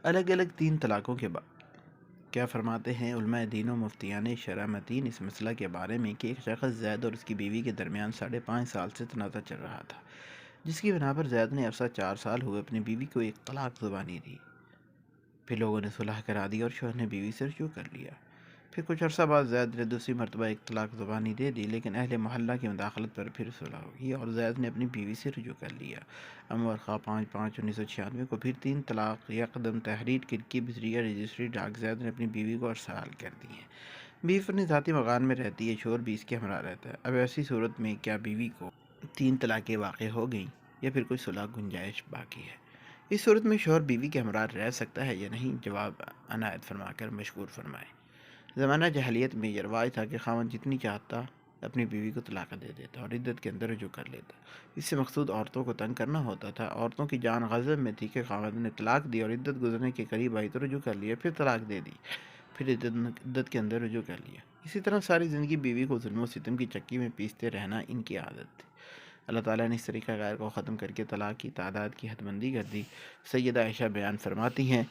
الگ الگ 3 طلاقوں کے بعد کیا فرماتے ہیں علماء دین و مفتیان شرع متین اس مسئلہ کے بارے میں کہ ایک شخص زید اور اس کی بیوی کے درمیان 5.5 سال سے تنازع چل رہا تھا، جس کی بنا پر زید نے عرصہ 4 سال ہوئے اپنی بیوی کو ایک طلاق زبانی دی۔ پھر لوگوں نے صلح کرا دی اور شوہر نے بیوی سے رجوع کر لیا۔ پھر کچھ عرصہ بعد زید نے دوسری مرتبہ ایک طلاق زبانی دے دی، لیکن اہل محلہ کی مداخلت پر پھر صلح ہوئی اور زید نے اپنی بیوی سے رجوع کر لیا۔ ورقہ 5/5/1996 کو پھر 3 طلاق یکدم تحریر کرکی بذریعہ رجسٹری ڈاک زید نے اپنی بیوی کو ارسال کر دی ہیں۔ بیوی اپنے ذاتی مکان میں رہتی ہے، شوہر بھی اس کے ہمراہ رہتا ہے۔ اب ایسی صورت میں کیا بیوی کو 3 طلاقیں واقع ہو گئیں یا پھر کوئی صلح گنجائش باقی ہے؟ اس صورت میں شوہر بیوی کے ہمراہ رہ سکتا ہے یا نہیں؟ جواب عنایت فرما کر مشکور فرمائے۔ زمانہ جاہلیت میں یہ رواج تھا کہ خاوند جتنی چاہتا اپنی بیوی کو طلاق دے دیتا اور عدت کے اندر رجوع کر لیتا۔ اس سے مقصود عورتوں کو تنگ کرنا ہوتا تھا۔ عورتوں کی جان غضب میں تھی کہ خاوند نے طلاق دی اور عدت گزرنے کے قریب آئی تو رجوع کر لیا، پھر طلاق دے دی، پھر عدت کے اندر رجوع کر لیا۔ اسی طرح ساری زندگی بیوی کو ظلم و ستم کی چکی میں پیستے رہنا ان کی عادت تھی۔ اللہ تعالیٰ نے اس طریقہ غیر کو ختم کر کے طلاق کی تعداد کی حد بندی کر دی۔ سیدہ عائشہ بیان فرماتی ہیں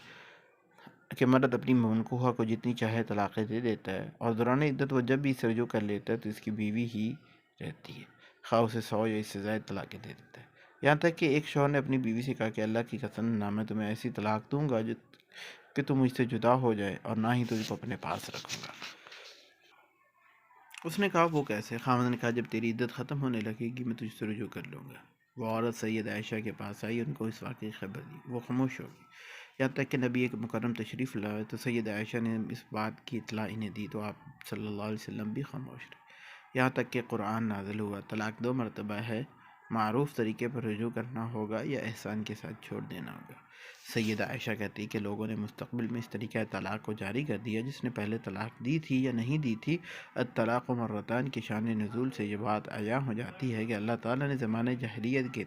کہ مرد اپنی منکوحہ کو جتنی چاہے طلاقیں دے دیتا ہے اور دوران عدت وہ جب بھی اس سے رجوع کر لیتا ہے تو اس کی بیوی ہی رہتی ہے، خواہ اسے 100 یا اس سے زائد طلاقیں دے دیتا ہے۔ یہاں تک کہ ایک شوہر نے اپنی بیوی سے کہا کہ اللہ کی قسم نہ میں تمہیں ایسی طلاق دوں گا کہ تم مجھ سے جدا ہو جائے اور نہ ہی تجھ کو اپنے پاس رکھوں گا۔ اس نے کہا وہ کیسے؟ خاوند نے کہا جب تیری عدت ختم ہونے لگے گی میں تجھ سے رجوع کر لوں گا۔ وہ عورت سید عائشہ کے پاس آئی، ان کو اس واقعے کی خبر دی، وہ خاموش ہو گئی۔ یہاں تک کہ نبی مکرم تشریف لائے تو سید عائشہ نے اس بات کی اطلاع انہیں دی تو آپ صلی اللہ علیہ وسلم بھی خاموش رہے، یہاں تک کہ قرآن نازل ہوا۔ طلاق 2 مرتبہ ہے، معروف طریقے پر رجوع کرنا ہوگا یا احسان کے ساتھ چھوڑ دینا ہوگا۔ سیدہ عائشہ کہتی کہ لوگوں نے مستقبل میں اس طریقہ طلاق کو جاری کر دیا، جس نے پہلے طلاق دی تھی یا نہیں دی تھی۔ الطلاق مرتان کی شان نزول سے یہ بات عیاں ہو جاتی ہے کہ اللہ تعالیٰ نے زمانہ جاہلیت کے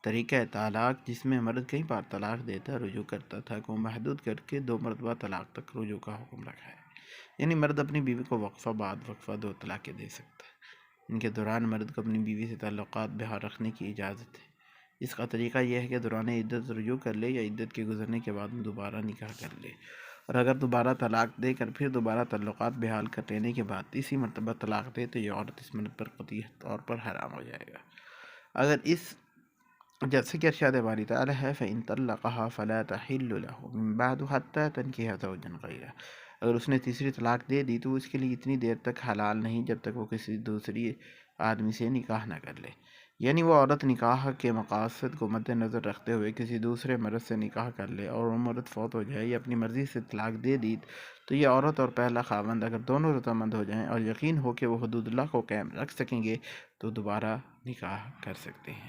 طریقہ طلاق جس میں مرد کئی بار طلاق دیتا رجوع کرتا تھا کو محدود کر کے 2 مرتبہ طلاق تک رجوع کا حکم رکھا ہے۔ یعنی مرد اپنی بیوی کو وقفہ بعد وقفہ 2 طلاقیں دے سکتا ہے۔ ان کے دوران مرد کو اپنی بیوی سے تعلقات بحال رکھنے کی اجازت ہے۔ اس کا طریقہ یہ ہے کہ دوران عدت رجوع کر لے یا عدت کے گزرنے کے بعد دوبارہ نکاح کر لے، اور اگر دوبارہ طلاق دے کر پھر دوبارہ تعلقات بحال کر لینے کے بعد تیسری مرتبہ طلاق دے تو یہ عورت اس مرد پر قطعی طور پر حرام ہو جائے گا۔ اگر اس جیسے کہ ارشاد باری تعالیٰ ہے فَإِن طَلَّقَهَا فَلَا تَحِلُّ لَهُ مِن بَعْدُ حَتَّى تَنكِحَ زَوْجًا غَيْرَهُ۔ اگر اس نے تیسری طلاق دے دی تو اس کے لیے اتنی دیر تک حلال نہیں جب تک وہ کسی دوسری آدمی سے نکاح نہ کر لے۔ یعنی وہ عورت نکاح کے مقاصد کو مد نظر رکھتے ہوئے کسی دوسرے مرد سے نکاح کر لے اور وہ مرد فوت ہو جائے یا اپنی مرضی سے طلاق دے دی تو یہ عورت اور پہلا خاوند اگر دونوں رضامند ہو جائیں اور یقین ہو کہ وہ حدود اللہ کو قائم رکھ سکیں گے تو دوبارہ نکاح کر سکتے ہیں۔